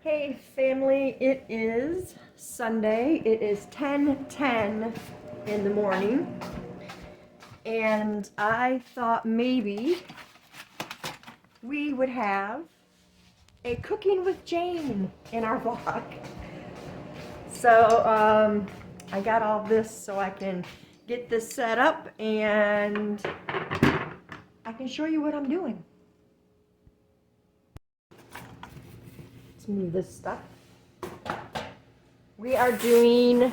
Hey family, it is Sunday. It is 10:10 in the morning. And I thought maybe we would have a cooking with Jane in our vlog. So I got all this so I can get this set up and I can show you what I'm doing. Let's move this stuff. We are doing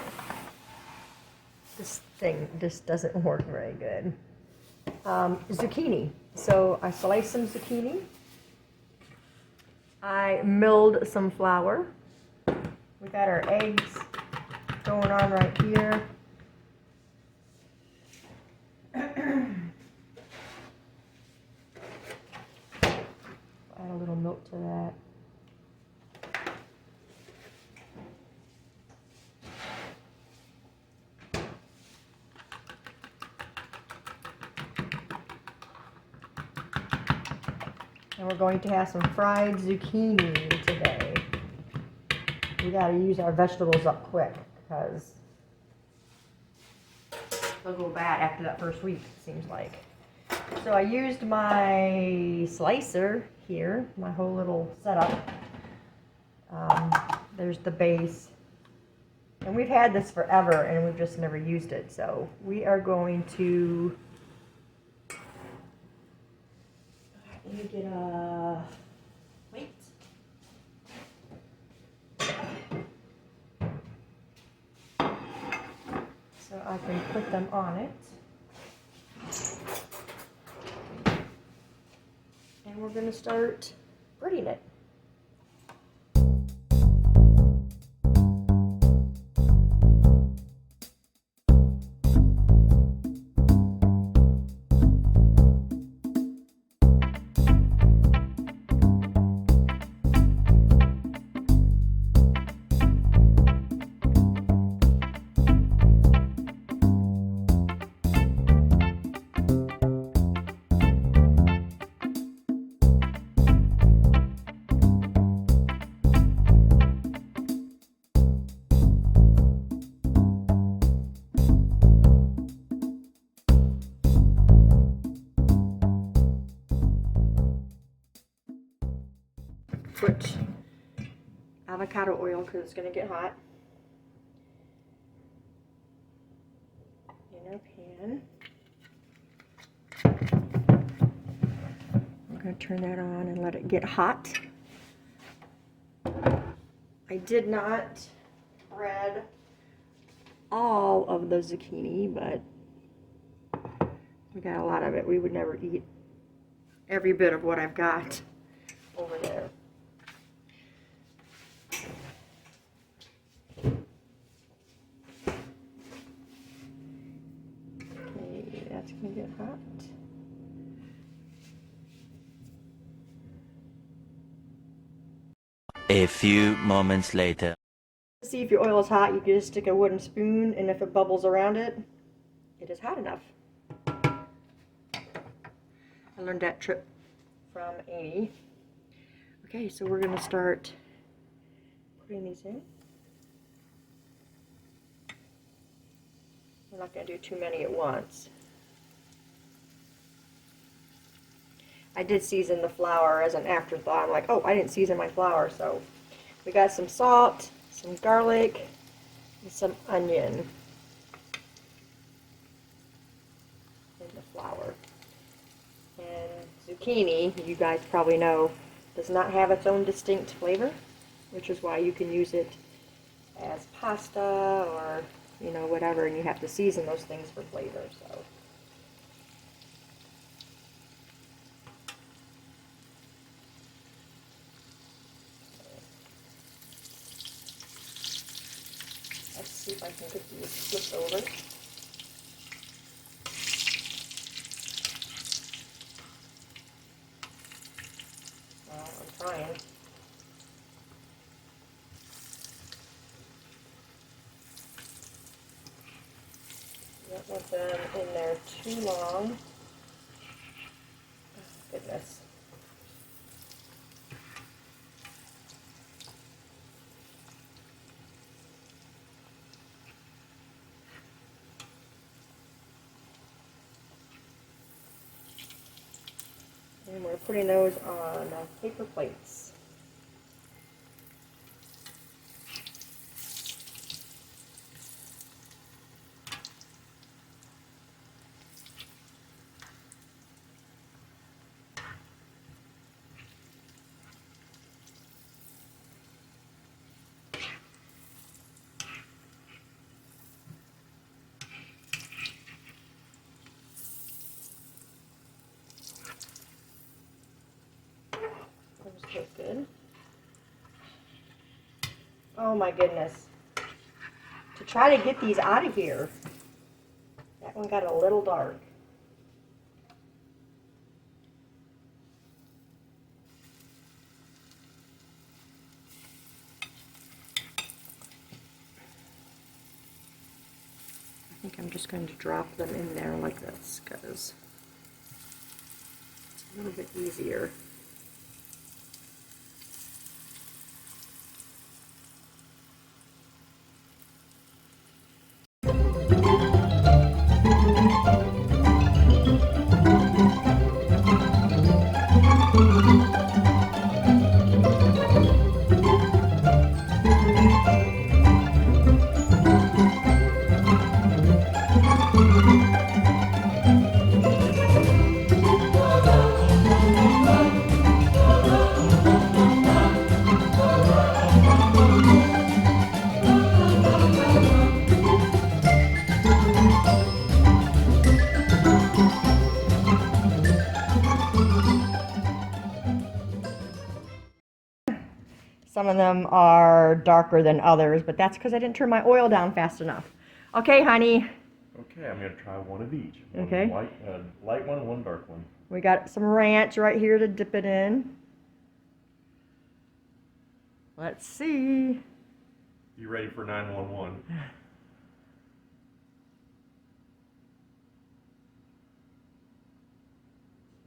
this thing. This doesn't work very good. Zucchini. So I sliced some zucchini. I milled some flour. We got our eggs going on right here. Add a little milk to that. And we're going to have some fried zucchini today. We gotta use our vegetables up quick because they'll go bad after that first week, it seems like. So I used my slicer here, my whole little setup. There's the base. And we've had this forever and we've just never used it. So we are going to, let me get a plate. So I can put them on it. And we're going to start breading it. Put avocado oil because it's going to get hot in our pan. I'm going to turn that on and let it get hot. I did not bread all of the zucchini, but we got a lot of it. We would never eat every bit of what I've got over there. That's going to get hot. A few moments later. To see if your oil is hot, you can just stick a wooden spoon, and if it bubbles around it, it is hot enough. I learned that trick from Amy. Okay, so we're going to start putting these in. We're not going to do too many at once. I did season the flour as an afterthought. I'm like, oh, I didn't season my flour. So we got some salt, some garlic, and some onion in the flour. And zucchini, you guys probably know, does not have its own distinct flavor, which is why you can use it as pasta or, you know, whatever, and you have to season those things for flavor. So. Let's see if I can get these flipped over. Well, I'm trying. Don't want them in there too long. Oh, goodness. And we're putting those on paper plates. Those look good. Oh my goodness. To try to get these out of here, that one got a little dark. I think I'm just going to drop them in there like this because it's a little bit easier. Some of them are darker than others, but that's because I didn't turn my oil down fast enough. Okay, honey. Okay, I'm going to try one of each. One Okay. light one, one dark one. We got some ranch right here to dip it in. Let's see. You ready for 911?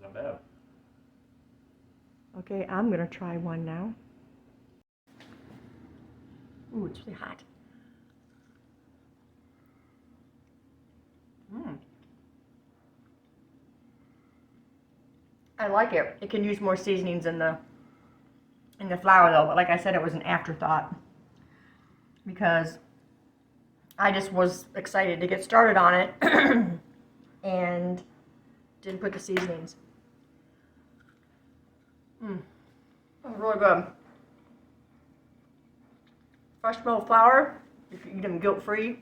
Not bad. Okay, I'm gonna try one now. Ooh, it's really hot. I like it. It can use more seasonings in the flour though, but like I said, it was an afterthought because I just was excited to get started on it and didn't put the seasonings. That's really good. Fresh milled flour, you can eat them guilt-free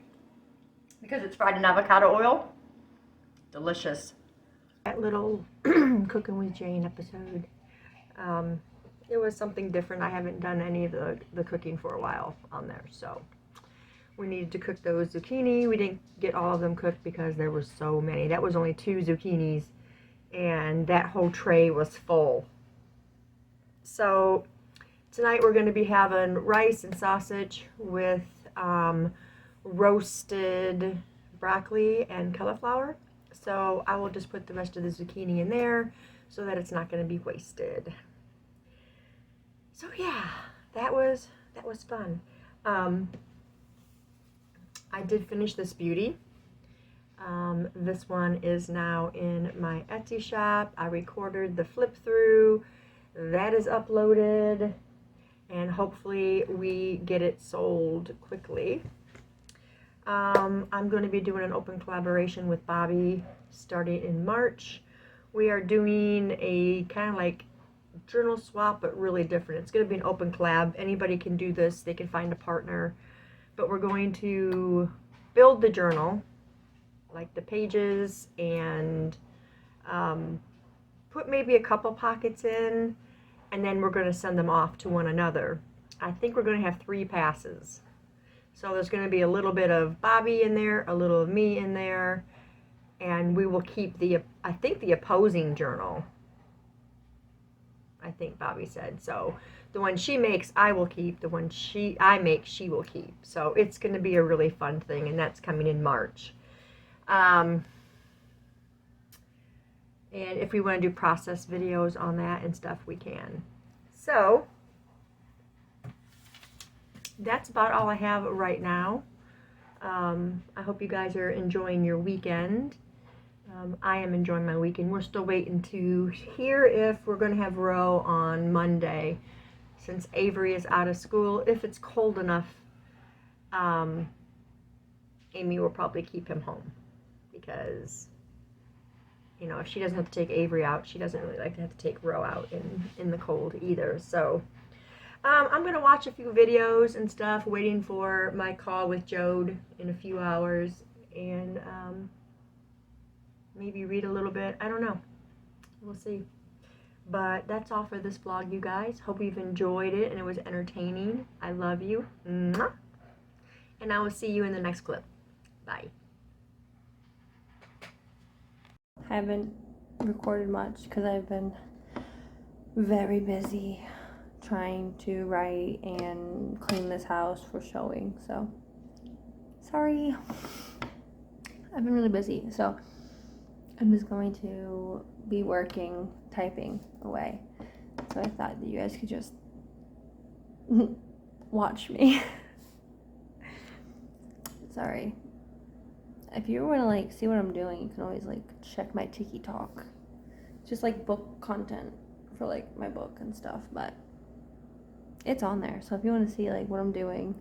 because it's fried in avocado oil. Delicious. That little Cooking with Jane episode, it was something different. I haven't done any of the cooking for a while on there, so we needed to cook those zucchini. We didn't get all of them cooked because there were so many. That was only 2 zucchinis, and that whole tray was full. So tonight we're going to be having rice and sausage with roasted broccoli and cauliflower. So I will just put the rest of the zucchini in there so that it's not going to be wasted. So yeah, that was fun. I did finish this beauty. This one is now in my Etsy shop. I recorded the flip through. That is uploaded, and hopefully we get it sold quickly. I'm going to be doing an open collaboration with Bobby starting in March. We are doing a kind of like journal swap, but really different. It's going to be an open collab. Anybody can do this. They can find a partner. But we're going to build the journal, like the pages, and put maybe a couple pockets in, and then we're going to send them off to one another. I think we're going to have 3 passes. So there's going to be a little bit of Bobby in there, a little of me in there, and we will keep the opposing journal. I think Bobby said. So the one she makes, I will keep. The one I make, she will keep. So it's going to be a really fun thing, and that's coming in March. And if we want to do process videos on that and stuff, we can. So that's about all I have right now. I hope you guys are enjoying your weekend. I am enjoying my weekend. We're still waiting to hear if we're going to have Roe on Monday, since Avery is out of school. If it's cold enough, Amy will probably keep him home, because, you know, if she doesn't have to take Avery out, she doesn't really like to have to take Roe out in the cold either. So I'm going to watch a few videos and stuff, waiting for my call with Jode in a few hours, and maybe read a little bit. I don't know. We'll see. But that's all for this vlog, you guys. Hope you've enjoyed it and it was entertaining. I love you. Mwah. And I will see you in the next clip. Bye. I haven't recorded much because I've been very busy trying to write and clean this house for showing, so sorry. I've been really busy, so I'm just going to be working, typing away. So I thought that you guys could just watch me. Sorry. If you want to like see what I'm doing, you can always like check my TikTok. Just like book content for like my book and stuff, but it's on there. So if you want to see like what I'm doing,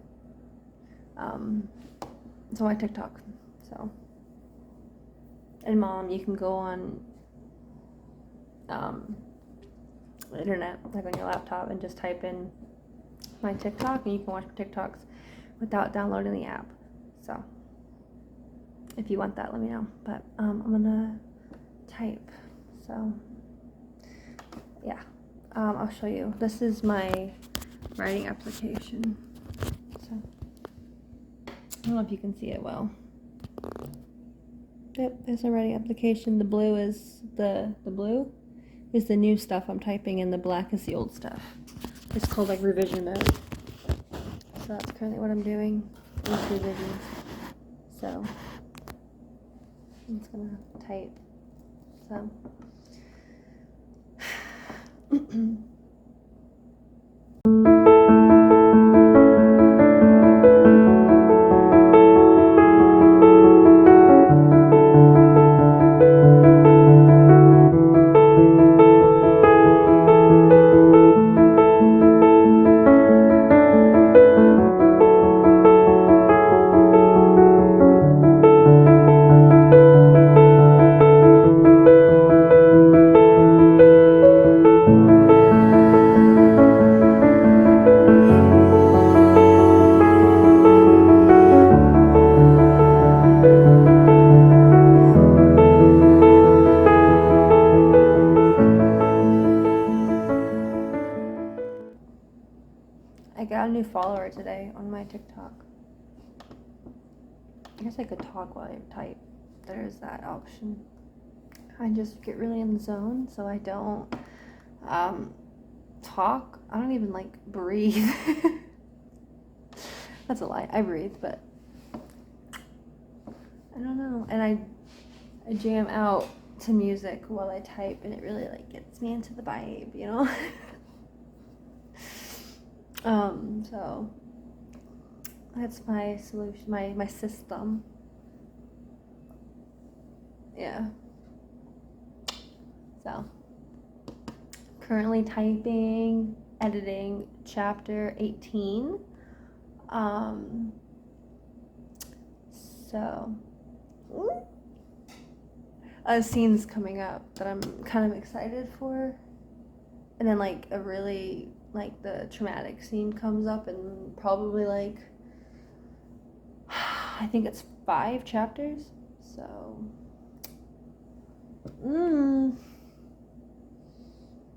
it's on my TikTok. So, and Mom, you can go on the internet, like on your laptop, and just type in my TikTok, and you can watch my TikToks without downloading the app. So if you want that, let me know. But I'm gonna type. So yeah, I'll show you. This is my writing application. So I don't know if you can see it well. Yep, there's a writing application. The blue is the blue is the new stuff I'm typing, and the black is the old stuff. It's called like revision mode. So that's currently what I'm doing with revisions. So I'm just gonna type. So I got a new follower today on my TikTok. I guess I could talk while I type. There's that option. I just get really in the zone, so I don't talk. I don't even like breathe. That's a lie. I breathe, but I don't know. And I jam out to music while I type, and it really like gets me into the vibe, you know? So that's my solution, my system. Yeah. So currently typing, editing chapter 18. So a scene's coming up that I'm kind of excited for, and then like a really like the traumatic scene comes up, and probably like I think it's 5 chapters. So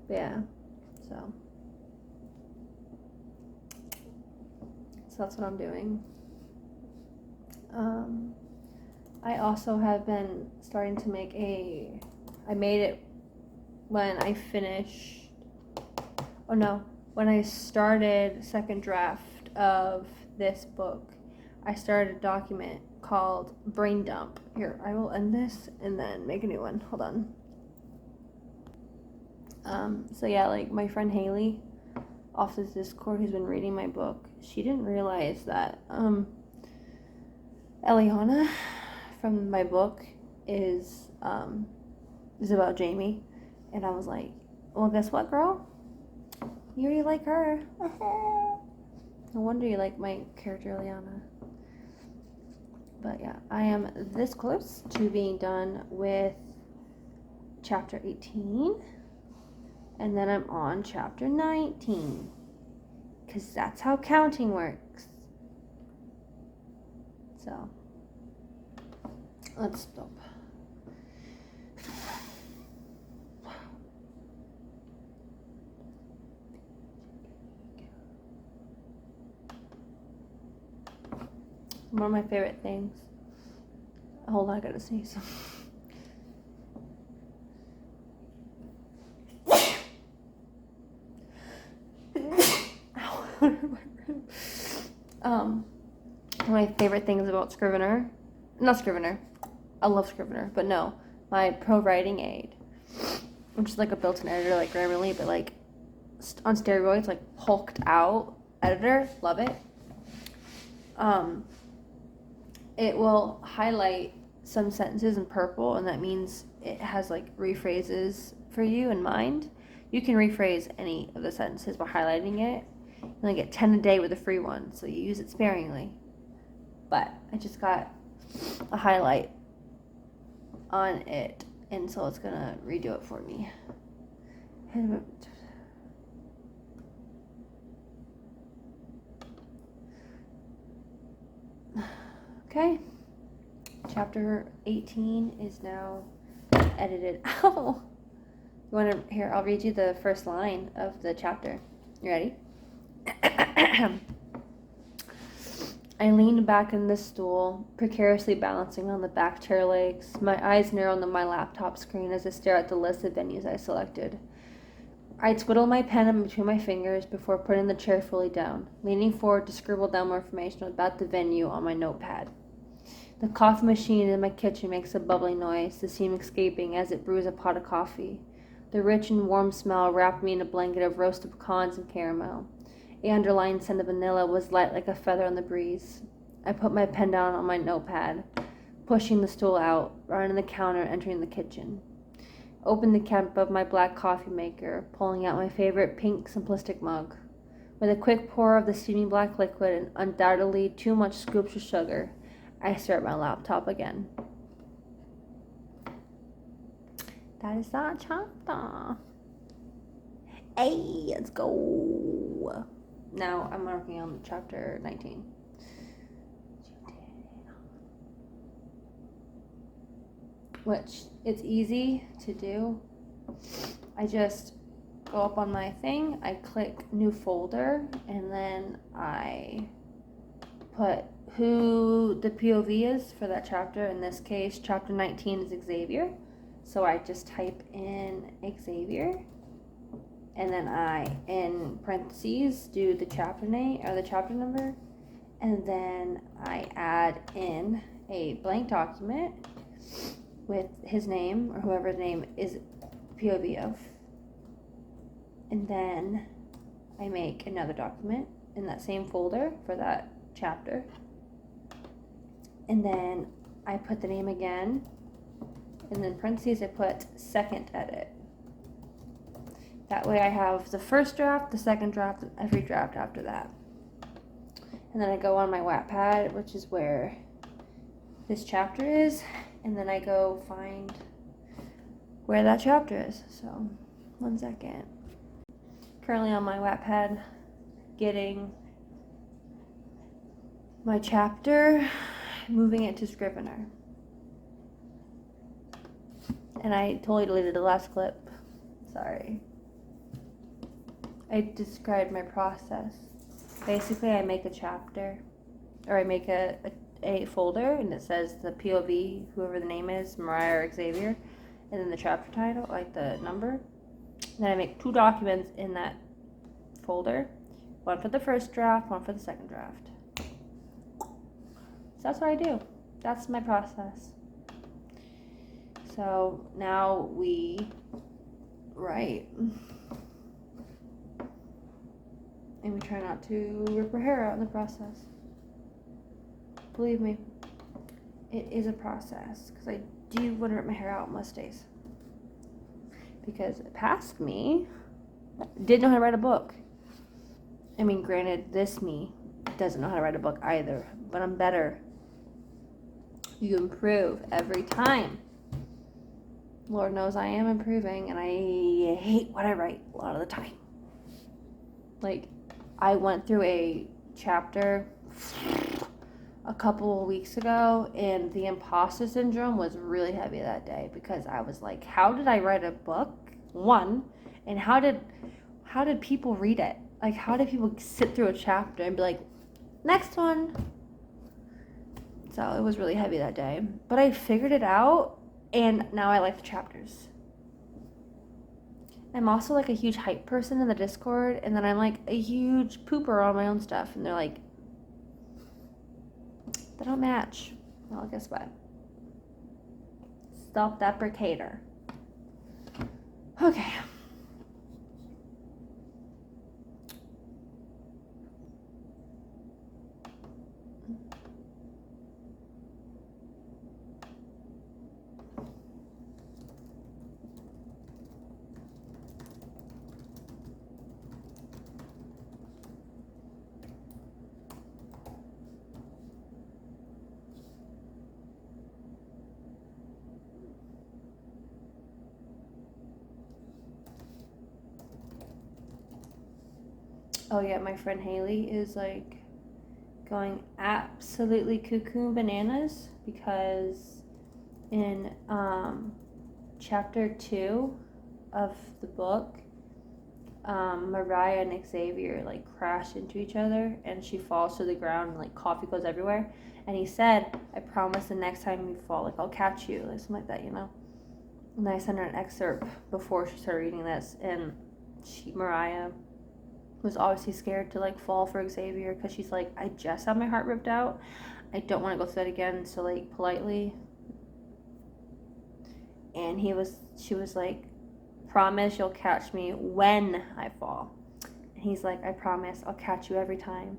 yeah, so that's what I'm doing. I also have been starting to make I made it when I finished, oh no, when I started second draft of this book. I started a document called Brain Dump. Here, I will end this and then make a new one. Hold on. So yeah, like my friend Haley off this Discord who's been reading my book, she didn't realize that Eliana from my book is about Jamie, and I was like, well, guess what, girl? You already like her. No wonder you like my character, Liana. But yeah, I am this close to being done with chapter 18. And then I'm on chapter 19. Because that's how counting works. So, let's stop. One of my favorite things. Hold on, I gotta sneeze. One of my favorite things about Scrivener, not Scrivener, I love Scrivener, but no, my pro writing aid, which is like a built-in editor like Grammarly, but like on steroids, like hulked out editor, love it. It will highlight some sentences in purple, and that means it has like rephrases for you in mind. You can rephrase any of the sentences by highlighting it. You only get 10 a day with a free one, so you use it sparingly. But I just got a highlight on it, and so it's gonna redo it for me. Okay, chapter 18 is now edited. Ow! You want to hear? I'll read you the first line of the chapter. You ready? I leaned back in the stool, precariously balancing on the back chair legs. My eyes narrowed on my laptop screen as I stared at the list of venues I selected. I twiddled my pen in between my fingers before putting the chair fully down, leaning forward to scribble down more information about the venue on my notepad. The coffee machine in my kitchen makes a bubbling noise, the steam escaping as it brews a pot of coffee. The rich and warm smell wrapped me in a blanket of roasted pecans and caramel. The underlying scent of vanilla was light like a feather on the breeze. I put my pen down on my notepad, pushing the stool out, running the counter, entering the kitchen. Opened the cap of my black coffee maker, pulling out my favorite pink simplistic mug. With a quick pour of the steaming black liquid and undoubtedly too much scoops of sugar, I stare at my laptop again. That is that chapter. Hey, let's go. Now I'm working on chapter 19. Which it's easy to do. I just go up on my thing, I click new folder, and then I put who the POV is for that chapter. In this case, chapter 19 is Xavier. So I just type in Xavier, and then I, in parentheses, do the chapter name or the chapter number, and then I add in a blank document with his name or whoever's name is POV of, and then I make another document in that same folder for that chapter, and then I put the name again, and then parentheses I put second edit. That way I have the first draft, the second draft, and every draft after that. And then I go on my Wattpad, which is where this chapter is, and then I go find where that chapter is. So, 1 second. Currently on my Wattpad, getting my chapter, moving it to Scrivener. And I totally deleted the last clip. Sorry. I described my process. Basically, I make a chapter, or I make a folder, and it says the POV, whoever the name is, Mariah or Xavier, and then the chapter title, like the number. And then I make 2 documents in that folder, one for the first draft, one for the second draft. So that's what I do. That's my process. So now we write. And we try not to rip our hair out in the process. Believe me, it is a process, because I do want to rip my hair out most days. Because past me didn't know how to write a book. I mean, granted, this me doesn't know how to write a book either, but I'm better. You improve every time. Lord knows I am improving, and I hate what I write a lot of the time. Like, I went through a chapter a couple of weeks ago, and the imposter syndrome was really heavy that day because I was like, how did I write a book? One, and how did people read it? Like, how did people sit through a chapter and be like, next one? So it was really heavy that day, but I figured it out, and now I like the chapters. I'm also like a huge hype person in the Discord, and then I'm like a huge pooper on my own stuff, and they're like, they don't match. Well, guess what? Self-deprecator. Okay. Oh yeah, my friend Haley is like going absolutely cuckoo bananas because in chapter 2 of the book, Mariah and Xavier like crash into each other, and she falls to the ground and like coffee goes everywhere. And he said, "I promise the next time you fall, like I'll catch you," like something like that, you know. And I sent her an excerpt before she started reading this, and Mariah was obviously scared to like fall for Xavier because she's like, I just had my heart ripped out. I don't want to go through that again. So like politely, and she was like, promise you'll catch me when I fall. And he's like, I promise I'll catch you every time.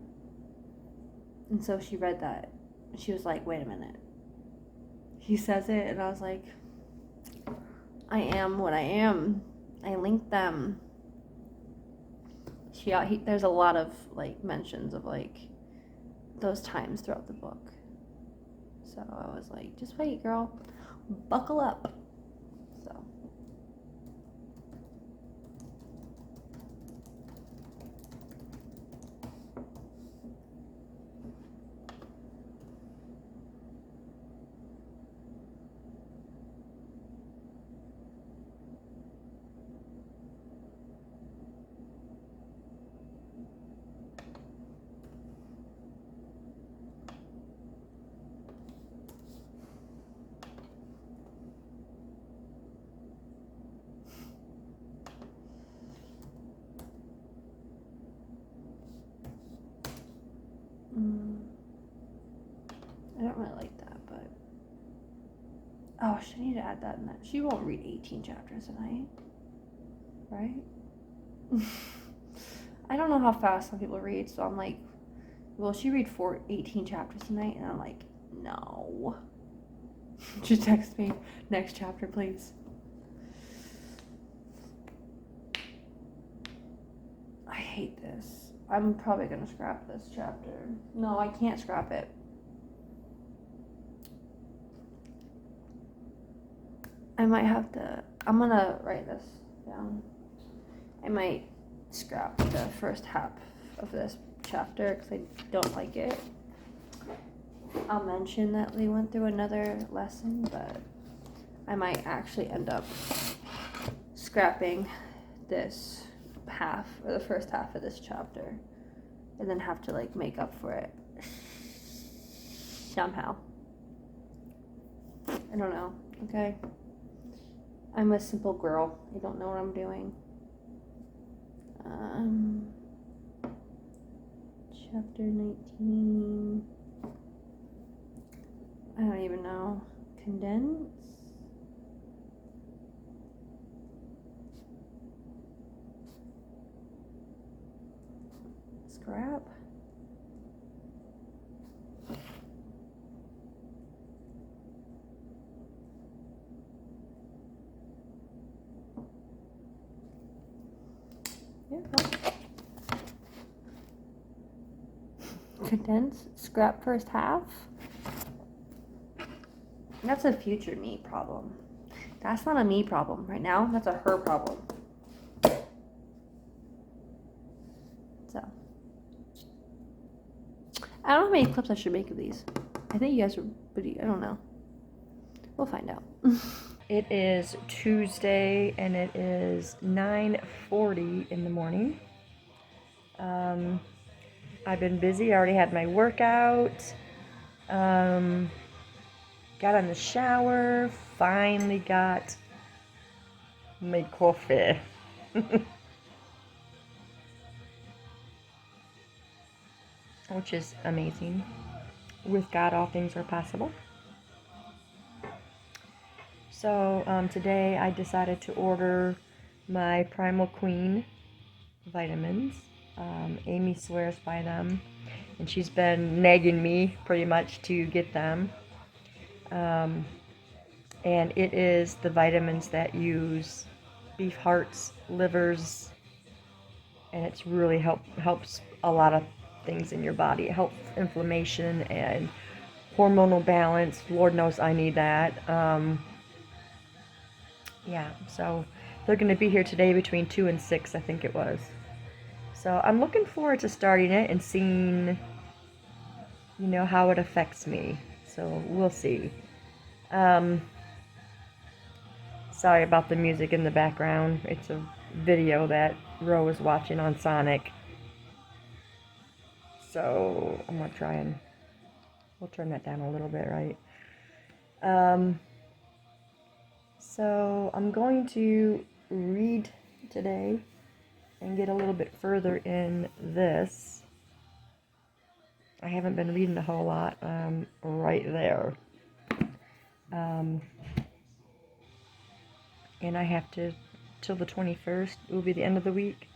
And so she read that. She was like, wait a minute. He says it, and I was like, I am what I am. I linked them. There's a lot of like mentions of like those times throughout the book. So I was like, just wait, girl. Buckle up. So. I don't really like that, but oh, she need to add that in that. She won't read 18 chapters tonight, right? I don't know how fast some people read, so I'm like, will she read 18 chapters tonight? And I'm like, no. Just text me, next chapter, please. I hate this. I'm probably gonna scrap this chapter. No, I can't scrap it. I might have to, I'm gonna write this down. I might scrap the first half of this chapter because I don't like it. I'll mention that we went through another lesson, but I might actually end up scrapping this half, or the first half of this chapter, and then have to like make up for it somehow. I don't know, okay? I'm a simple girl. I don't know what I'm doing. Chapter 19. I don't even know. Condense? Scrap? Condense, scrap first half. That's a future me problem. That's not a me problem right now. That's a her problem. So, I don't know how many clips I should make of these. I think you guys are, but I don't know. We'll find out. It is Tuesday and it is 9:40 in the morning. I've been busy. I already had my workout. Got in the shower. Finally got my coffee. Which is amazing. With God, all things are possible. So today I decided to order my Primal Queen vitamins. Amy swears by them, and she's been nagging me pretty much to get them. And it is the vitamins that use beef hearts, livers, and it's really helps a lot of things in your body. It helps inflammation and hormonal balance. Lord knows I need that. Yeah, so they're going to be here today between 2 and 6, I think it was. So I'm looking forward to starting it and seeing, how it affects me. So we'll see. Sorry about the music in the background. It's a video that Ro is watching on Sonic. So I'm going to try and we'll turn that down a little bit, right? So I'm going to read today and get a little bit further in this. I haven't been reading a whole lot right there. And I have to, till the 21st, it will be the end of the week.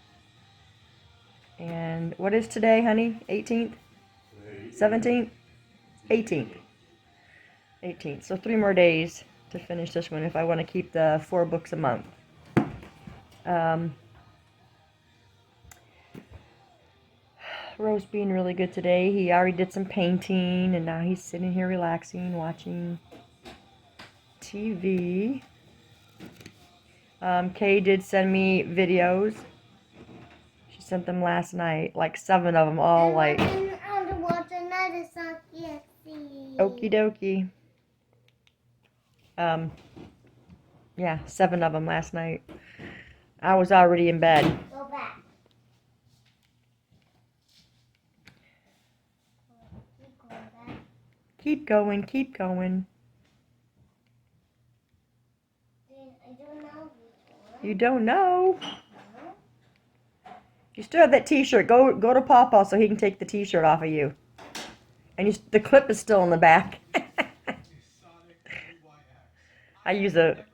And what is today, honey? 18th? 17th? 18th. 18th. So 3 more days to finish this one if I want to keep the 4 books a month. Rose being really good today. He already did some painting and now he's sitting here relaxing, watching TV. Kay did send me videos. She sent them last night, like 7 of them, all like okie dokie. Yeah, 7 of them last night. I was already in bed. Go back. Keep going, keep going. I don't know which one. You don't know. You still have that t-shirt. Go to Pawpaw so he can take the t-shirt off of you. And the clip is still in the back. I use a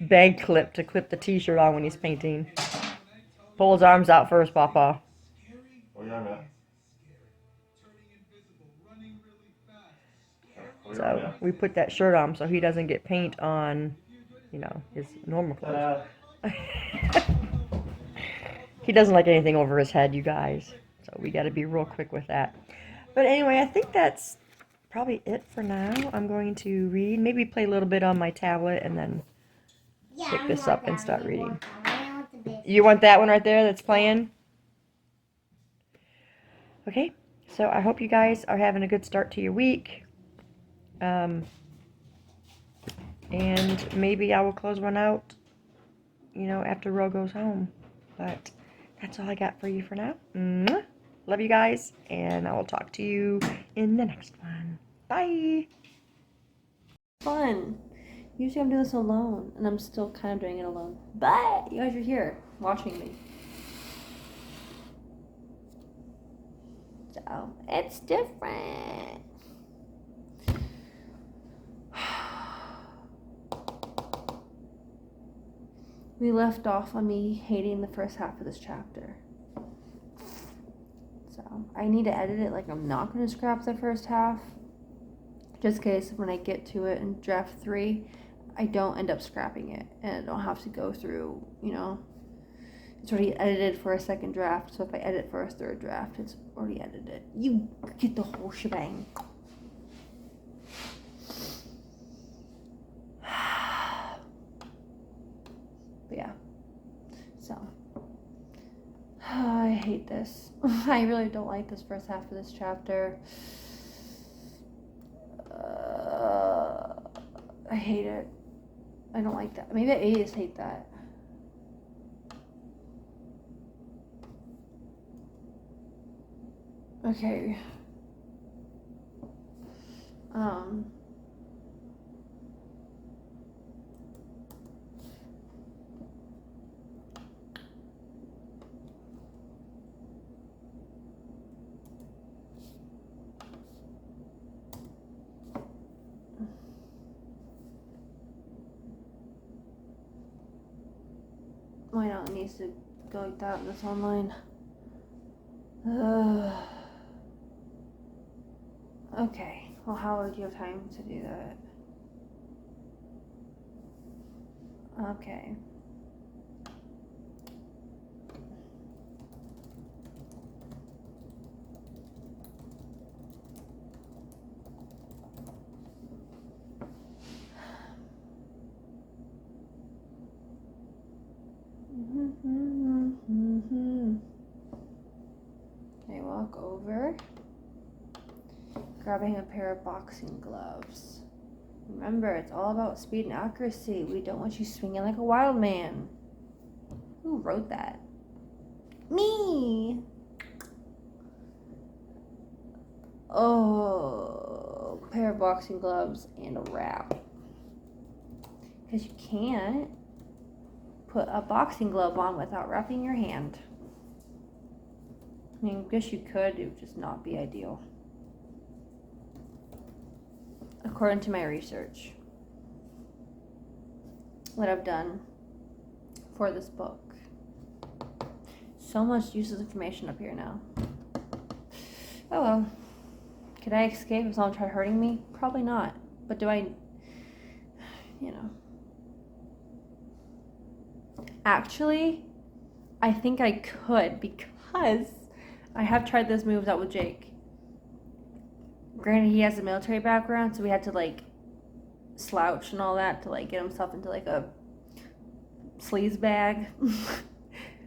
bag clip to clip the t-shirt on when he's painting. Pull his arms out first, Pawpaw. Oh, yeah, man. So we put that shirt on so he doesn't get paint on, his normal clothes. He doesn't like anything over his head, you guys. So we got to be real quick with that. But anyway, I think that's probably it for now. I'm going to read, maybe play a little bit on my tablet and then pick this up and start reading. You want that one right there that's playing? Okay, so I hope you guys are having a good start to your week. And maybe I will close one out, after Ro goes home. But that's all I got for you for now. Mwah. Love you guys, and I will talk to you in the next one. Bye. Fun. Usually I'm doing this alone, and I'm still kind of doing it alone. But you guys are here watching me. So it's different. We left off on me hating the first half of this chapter. So I need to edit it like I'm not going to scrap the first half. Just in case when I get to it in draft 3, I don't end up scrapping it. And I don't have to go through, It's already edited for a second draft, so if I edit for a third draft, it's already edited. You get the whole shebang. But yeah, so I hate this. I really don't like this first half of this chapter. I hate it. I don't like that. Maybe I just hate that. Okay. Why not? It needs to go like that in this online. Okay. Well, how would you have time to do that? Okay. I walk over, grabbing a pair of boxing gloves. Remember, it's all about speed and accuracy. We don't want you swinging like a wild man. Who wrote that? Me! Oh, pair of boxing gloves and a wrap. Because you can't put a boxing glove on without wrapping your hand. I mean, I guess you could, it would just not be ideal. According to my research, what I've done for this book. So much useless information up here now. Oh well. Could I escape if someone tried hurting me? Probably not. But do I, Actually, I think I could because I have tried this moves out with Jake. Granted, he has a military background, so we had to like slouch and all that to like get himself into like a sleaze bag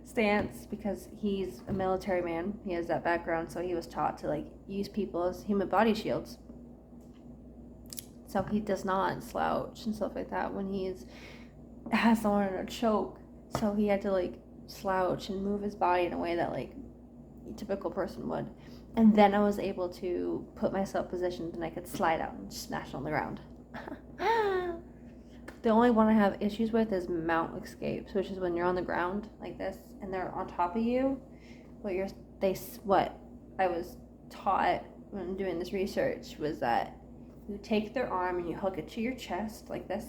stance because he's a military man. He has that background, so he was taught to like use people as human body shields. So he does not slouch and stuff like that when has someone in a choke. So he had to like slouch and move his body in a way that like a typical person would. And then I was able to put myself positioned and I could slide out and smash on the ground. The only one I have issues with is mount escapes, which is when you're on the ground like this and they're on top of you. What I was taught when doing this research was that you take their arm and you hook it to your chest like this,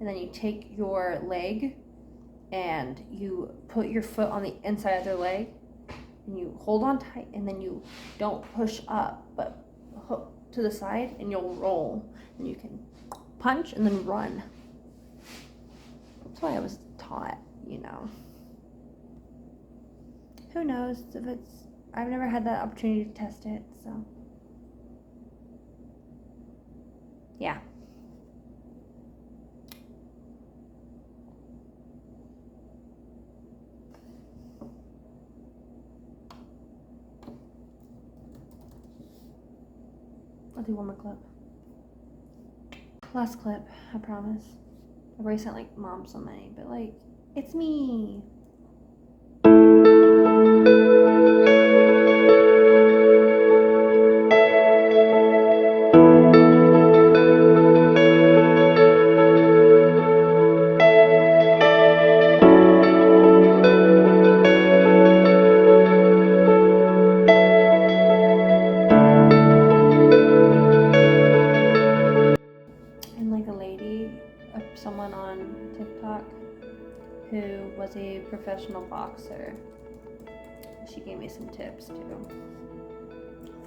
and then you take your leg and you put your foot on the inside of their leg and you hold on tight, and then you don't push up but hook to the side and you'll roll and you can punch and then run. That's why I was taught, Who knows if I've never had that opportunity to test it, so yeah. I'll do one more clip. Last clip, I promise. I've already sent like mom so many, but like, it's me. Someone on TikTok who was a professional boxer. She gave me some tips too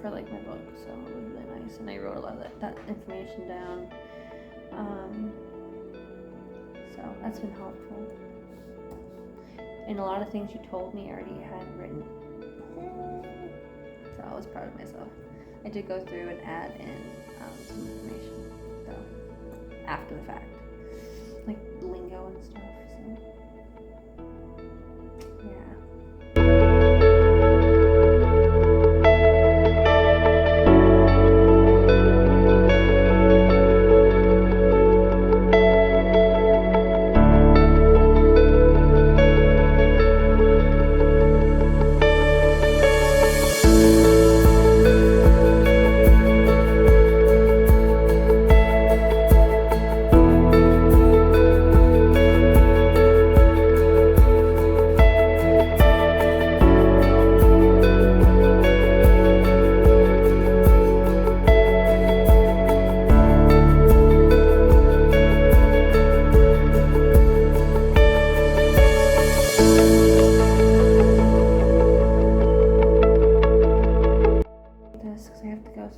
for like my book, so it was really nice, and I wrote a lot of that information down. So that's been helpful. And a lot of things you told me I already had written. So I was proud of myself. I did go through and add in some information, though, after the fact. Like lingo and stuff, so. Yeah.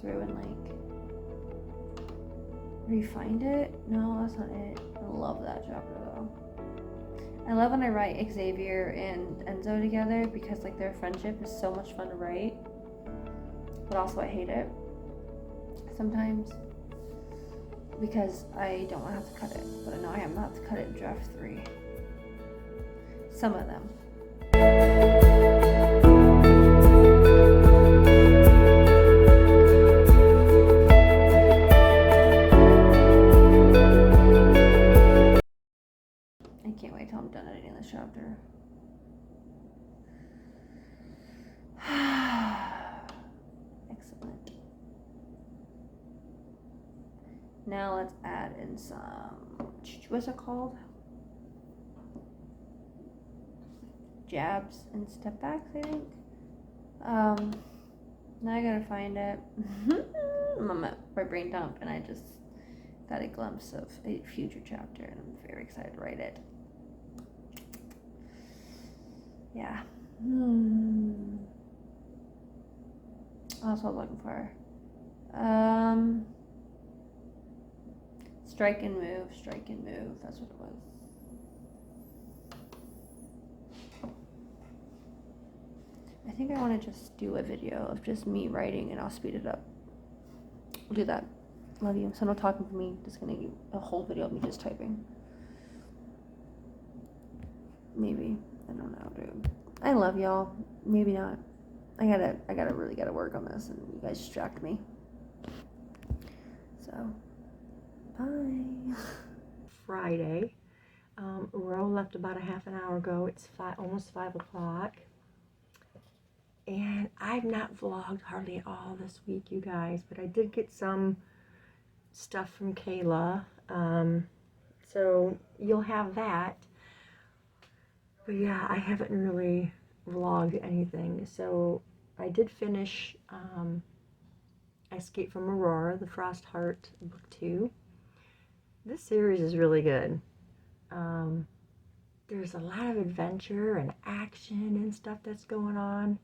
Through and like refind it. No, that's not it. I love that chapter though. I love when I write Xavier and Enzo together because like their friendship is so much fun to write, but also I hate it sometimes because I don't want to have to cut it, but I know I am not to cut it in draft 3. Some of them. Can't wait till I'm done editing this chapter. Excellent. Now let's add in some, what's it called? Jabs and step backs, I think. Now I gotta find it. I'm at my brain dump and I just got a glimpse of a future chapter and I'm very excited to write it. Yeah. That's what I was looking for. Strike and move. That's what it was. I think I want to just do a video of just me writing and I'll speed it up. We'll do that. Love you. So no talking for me. Just gonna do a whole video of me just typing. Maybe. I don't know, dude. I love y'all. Maybe not. I really gotta work on this, and you guys distract me. So, bye. Friday. Ro left about a half an hour ago. It's almost 5 o'clock. And I've not vlogged hardly at all this week, you guys, but I did get some stuff from Kayla. So you'll have that. But yeah, I haven't really vlogged anything. So I did finish Escape from Aurora, the Frost Heart book 2. This series is really good. There's a lot of adventure and action and stuff that's going on.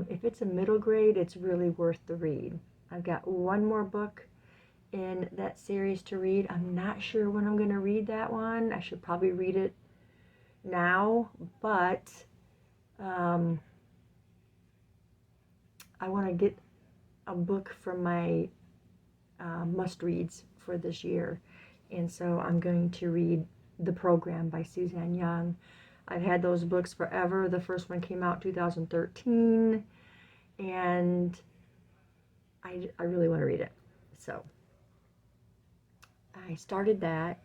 If it's a middle grade, it's really worth the read. I've got one more book in that series to read. I'm not sure when I'm going to read that one. I should probably read it now, but I want to get a book from my must-reads for this year, and so I'm going to read The Program by Suzanne Young. I've had those books forever. The first one came out 2013, and I really want to read it. So I started that.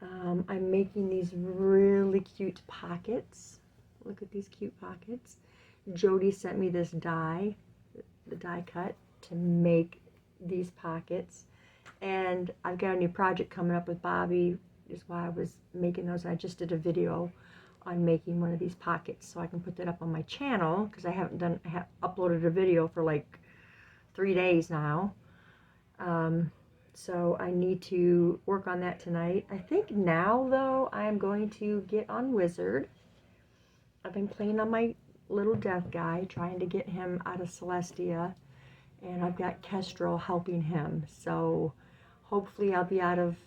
I'm making these really cute pockets. Look at these cute pockets. Jody sent me this die, the die cut, to make these pockets. And I've got a new project coming up with Bobby, is why I was making those. I just did a video on making one of these pockets, so I can put that up on my channel, because I have uploaded a video for like 3 days now. So I need to work on that tonight. I think now, though, I'm going to get on Wizard. I've been playing on my little death guy, trying to get him out of Celestia, and I've got Kestrel helping him. So hopefully I'll be out of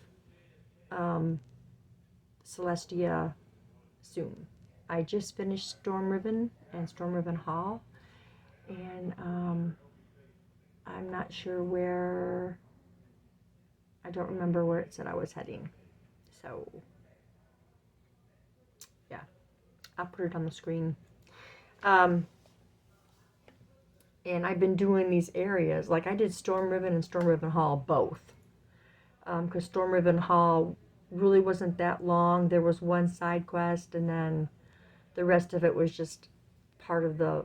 Celestia soon. I just finished Storm Ribbon and Storm Ribbon Hall, and I'm not sure where, I don't remember where it said I was heading, so yeah, I'll put it on the screen. And I've been doing these areas, like I did Storm Ribbon and Storm Ribbon Hall both, because Storm Ribbon Hall really wasn't that long. There was one side quest, and then the rest of it was just part of the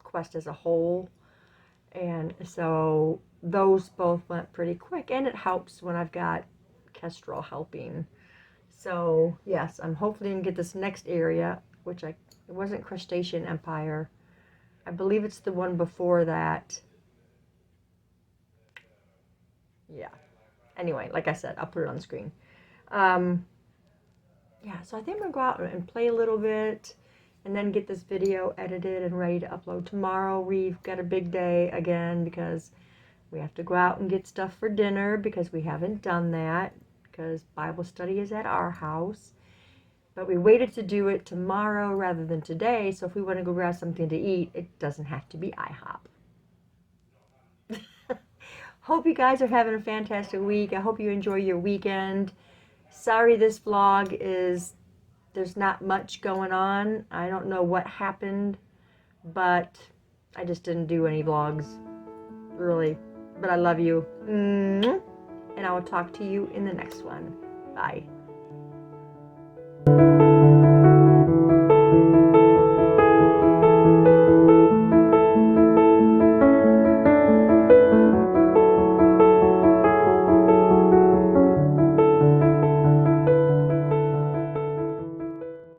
quest as a whole. And so those both went pretty quick, and it helps when I've got Kestrel helping. So yes, I'm hopefully gonna get this next area, which it wasn't Crustacean Empire. I believe it's the one before that. Yeah. Anyway, like I said, I'll put it on the screen. Yeah, so I think I'm gonna go out and play a little bit, and then get this video edited and ready to upload tomorrow. We've got a big day again because we have to go out and get stuff for dinner, because we haven't done that, because Bible study is at our house. But we waited to do it tomorrow rather than today, so if we want to go grab something to eat, it doesn't have to be IHOP. Hope you guys are having a fantastic week. I hope you enjoy your weekend. Sorry this vlog there's not much going on. I don't know what happened, but I just didn't do any vlogs, really. But I love you. And I will talk to you in the next one. Bye.